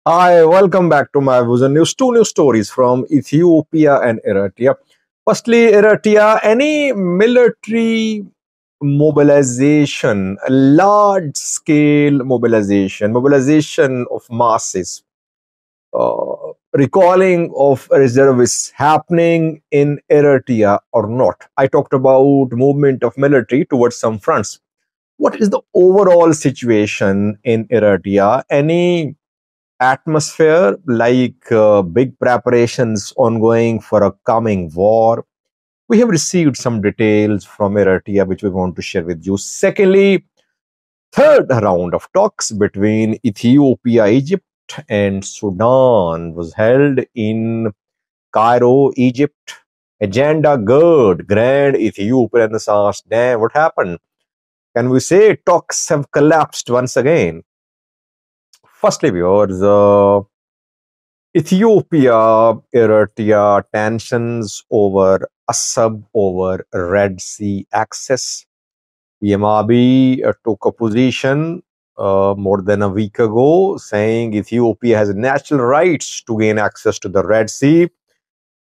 Hi, welcome back to my vision news. Two news stories from Ethiopia and Eritrea. Firstly, Eritrea, any military mobilization, a large scale mobilization of masses, recalling of reservists happening in Eritrea or not. I talked about movement of military towards some fronts. What is the overall situation in Eritrea? Any atmosphere like big preparations ongoing for a coming war? We have received some details from Eritrea which we want to share with you. Secondly, third round of talks between Ethiopia, Egypt, and Sudan was held in Cairo, Egypt. Agenda GERD, Grand Ethiopian Renaissance. Damn, what happened? Can we say talks have collapsed once again? Firstly, viewers, Ethiopia, Eritrea tensions over Assab over Red Sea access. PMRB took a position more than a week ago saying Ethiopia has natural rights to gain access to the Red Sea.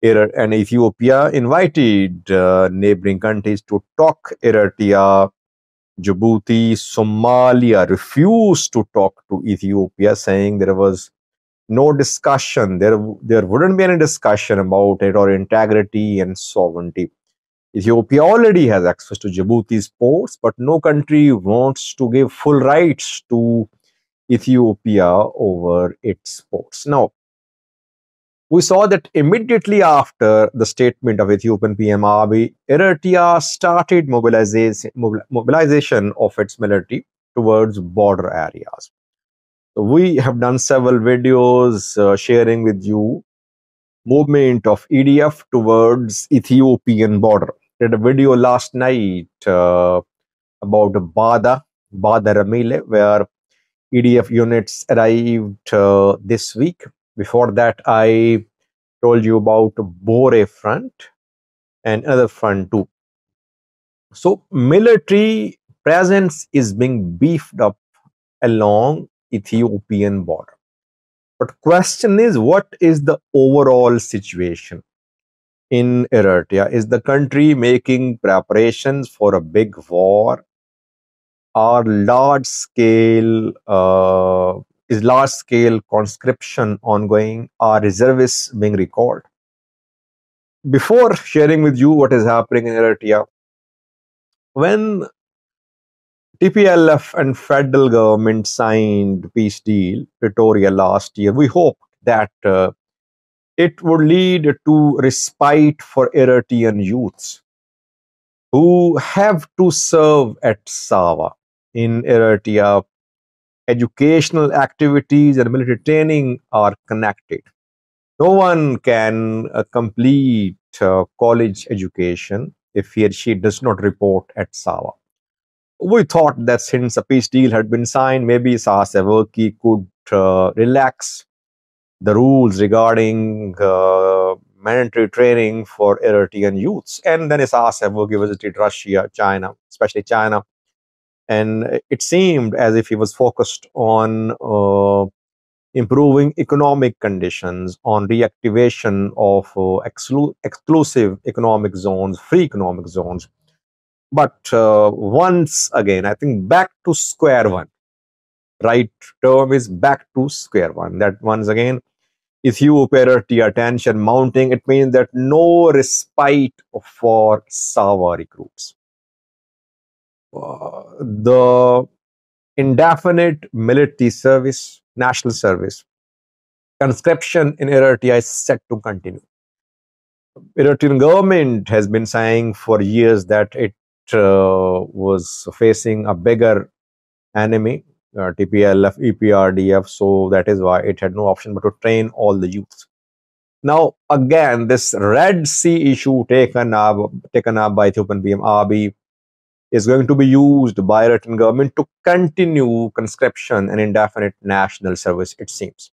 And Ethiopia invited neighboring countries to talk. Eritrea, Djibouti, Somalia refused to talk to Ethiopia, saying there was no discussion. There wouldn't be any discussion about it or integrity and sovereignty. Ethiopia already has access to Djibouti's ports, but no country wants to give full rights to Ethiopia over its ports. Now, we saw that immediately after the statement of Ethiopian PM Abiy, Eritrea started mobilization of its military towards border areas. We have done several videos sharing with you movement of EDF towards Ethiopian border. Did a video last night about Bada Ramile, where EDF units arrived this week. Before that, I told you about Bore front and other front too. So military presence is being beefed up along Ethiopian border. But question is, what is the overall situation in Eritrea? Is the country making preparations for a big war? Are large scale conscription ongoing? Are reservists being recalled? Before sharing with you what is happening in Eritrea, when TPLF and federal government signed peace deal Pretoria last year, we hoped that it would lead to respite for Eritrean youths who have to serve at Sawa. In Eritrea, educational activities and military training are connected. No one can complete college education if he or she does not report at Sawa. We thought that since a peace deal had been signed, maybe Sawa-Severki could relax the rules regarding mandatory training for Eritrean youths. And then Sawa-Severki visited Russia, China, especially China. And it seemed as if he was focused on improving economic conditions, on reactivation of exclusive economic zones, free economic zones. But once again, I think back to square one. Right term is back to square one. That once again, Ethiopia tension mounting. It means that no respite for Sawa recruits. The indefinite military service, national service, conscription in Eritrea is set to continue. Eritrean government has been saying for years that it was facing a bigger enemy, TPLF, EPRDF, so that is why it had no option but to train all the youths. Now, again, this Red Sea issue taken up by Ethiopian PM Abiy is going to be used by Eritrean government to continue conscription and indefinite national service, it seems.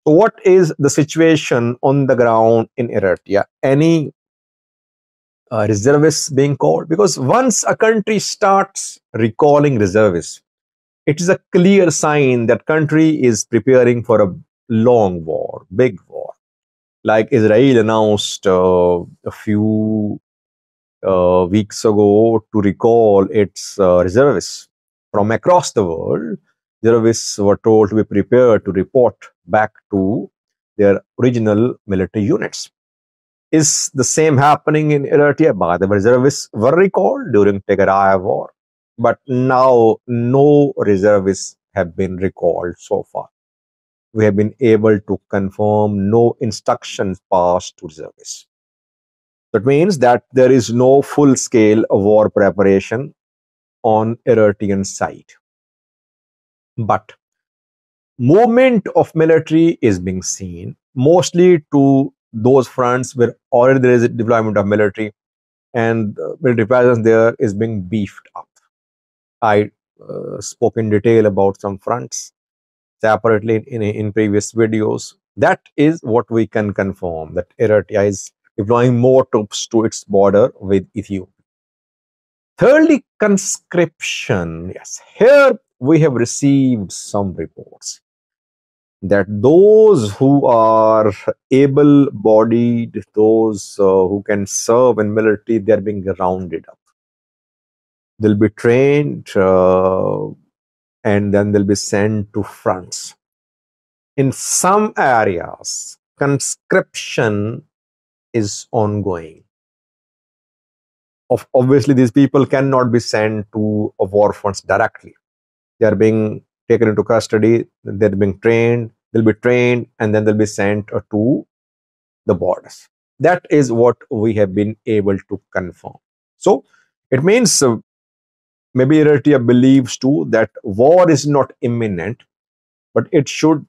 So what is the situation on the ground in Eritrea? Any reservists being called? Because once a country starts recalling reservists, it is a clear sign that country is preparing for a long war, big war. Like Israel announced a few weeks ago to recall its reservists from across the world. Reservists were told to be prepared to report back to their original military units. Is the same happening in Eritrea? By the way, reservists were recalled during Tigray war, but now no reservists have been recalled so far. We have been able to confirm no instructions passed to reservists. That means that there is no full-scale war preparation on Eritrean side. But movement of military is being seen mostly to those fronts where already there is a deployment of military and military presence there is being beefed up. I spoke in detail about some fronts separately in previous videos. That is what we can confirm, that Eritrea is deploying more troops to its border with Ethiopia. Thirdly, conscription. Yes, here we have received some reports that those who are able-bodied, those who can serve in military, they are being rounded up. They'll be trained and then they'll be sent to fronts. In some areas, conscription is ongoing. Obviously, these people cannot be sent to war fronts directly. They are being taken into custody, they're being trained, they'll be trained, and then they'll be sent to the borders. That is what we have been able to confirm. So it means maybe Eritrea believes too that war is not imminent, but it should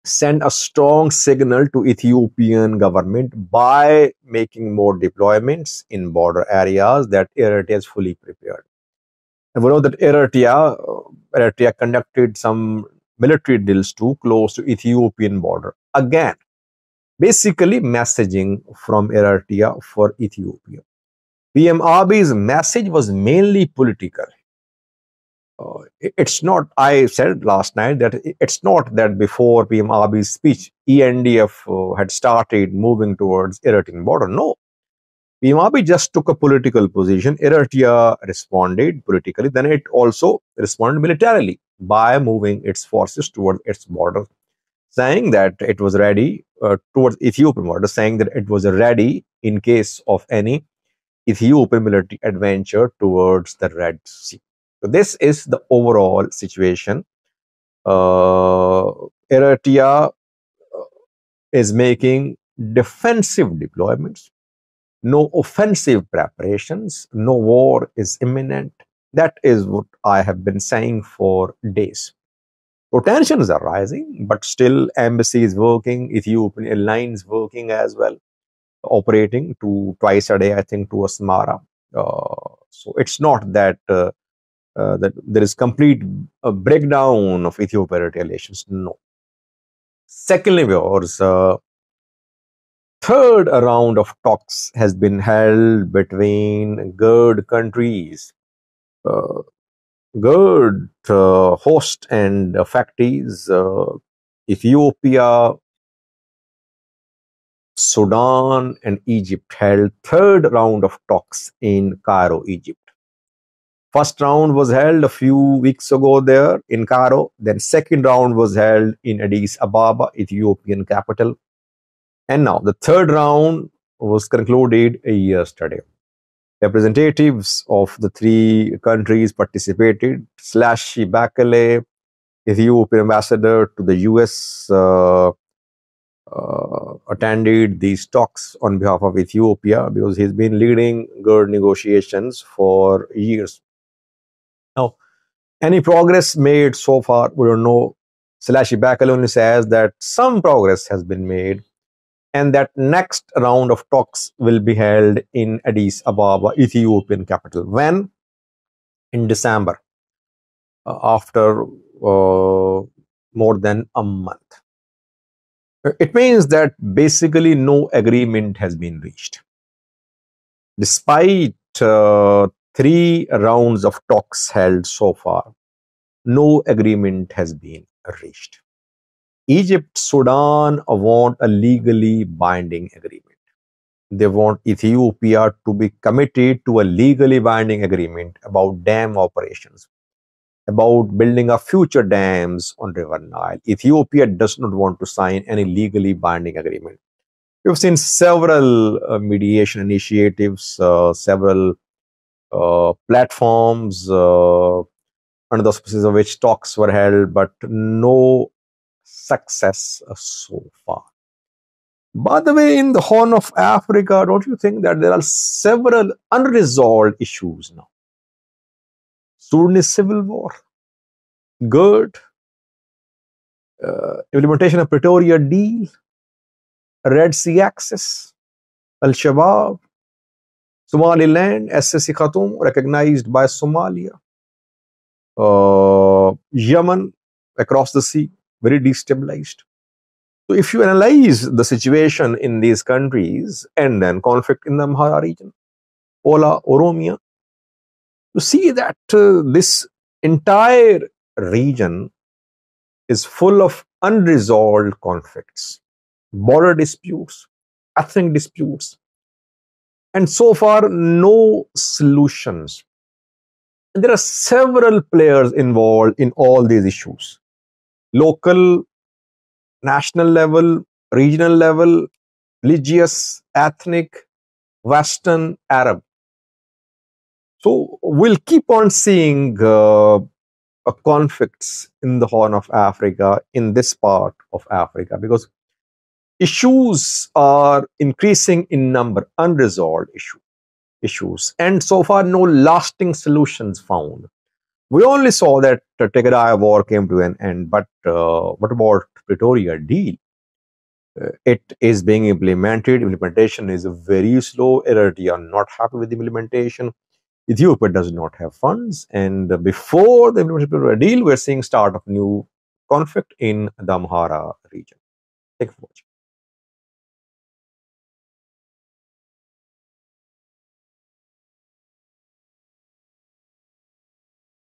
send a strong signal to Ethiopian government by making more deployments in border areas that Eritrea is fully prepared. And we know that Eritrea conducted some military drills too close to Ethiopian border. Again, basically messaging from Eritrea for Ethiopia. PM Abiy's message was mainly political. It's not, I said last night that it's not that before PM Abiy's speech, ENDF had started moving towards Eritrean border. No. PM Abiy just took a political position. Eritrea responded politically. Then it also responded militarily by moving its forces towards its border, saying that it was ready towards Ethiopian border, saying that it was ready in case of any Ethiopian military adventure towards the Red Sea. So this is the overall situation. Eritrea is making defensive deployments, no offensive preparations, no war is imminent. That is what I have been saying for days. So tensions are rising, but still embassy is working, Ethiopian Airlines working as well, operating to twice a day, I think, to Asmara. So it's not that that there is complete breakdown of Ethiopia relations. No. Secondly, viewers, third round of talks has been held between GERD countries. Uh, GERD host and factories, Ethiopia, Sudan, and Egypt held third round of talks in Cairo, Egypt. First round was held a few weeks ago there in Cairo. Then second round was held in Addis Ababa, Ethiopian capital. And now the third round was concluded yesterday. Representatives of the three countries participated. Slashi Bakale, Ethiopian ambassador to the US, attended these talks on behalf of Ethiopia because he's been leading GERD negotiations for years. Now, any progress made so far, we don't know. Slashi Bakale only says that some progress has been made and that next round of talks will be held in Addis Ababa, Ethiopian capital. When? In December, after more than a month. It means that basically no agreement has been reached. Despite three rounds of talks held so far, no agreement has been reached. Egypt, Sudan want a legally binding agreement. They want Ethiopia to be committed to a legally binding agreement about dam operations, about building of future dams on River Nile. Ethiopia does not want to sign any legally binding agreement. We've seen several mediation initiatives, several platforms under the auspices of which talks were held, but no success so far. By the way, in the Horn of Africa, don't you think that there are several unresolved issues now? Sudanese civil war, GERD, implementation of Pretoria deal, Red Sea access, Al-Shabaab, Somaliland, SSC Khartoum, recognized by Somalia, Yemen, across the sea, very destabilized. So if you analyze the situation in these countries and then conflict in the Amhara region, Ola, Oromia, you see that this entire region is full of unresolved conflicts, border disputes, ethnic disputes, and so far no solutions. And there are several players involved in all these issues: local, national level, regional level, religious, ethnic, Western, Arab. So we'll keep on seeing conflicts in the Horn of Africa, in this part of Africa, because issues are increasing in number, unresolved issues, and so far no lasting solutions found. We only saw that the Tigray war came to an end, but what about Pretoria deal? It is being implemented. Implementation is very slow. Eritrea are not happy with the implementation. Ethiopia does not have funds, and before the implementation of a deal, we're seeing start of new conflict in the Amhara region. Thank you for watching.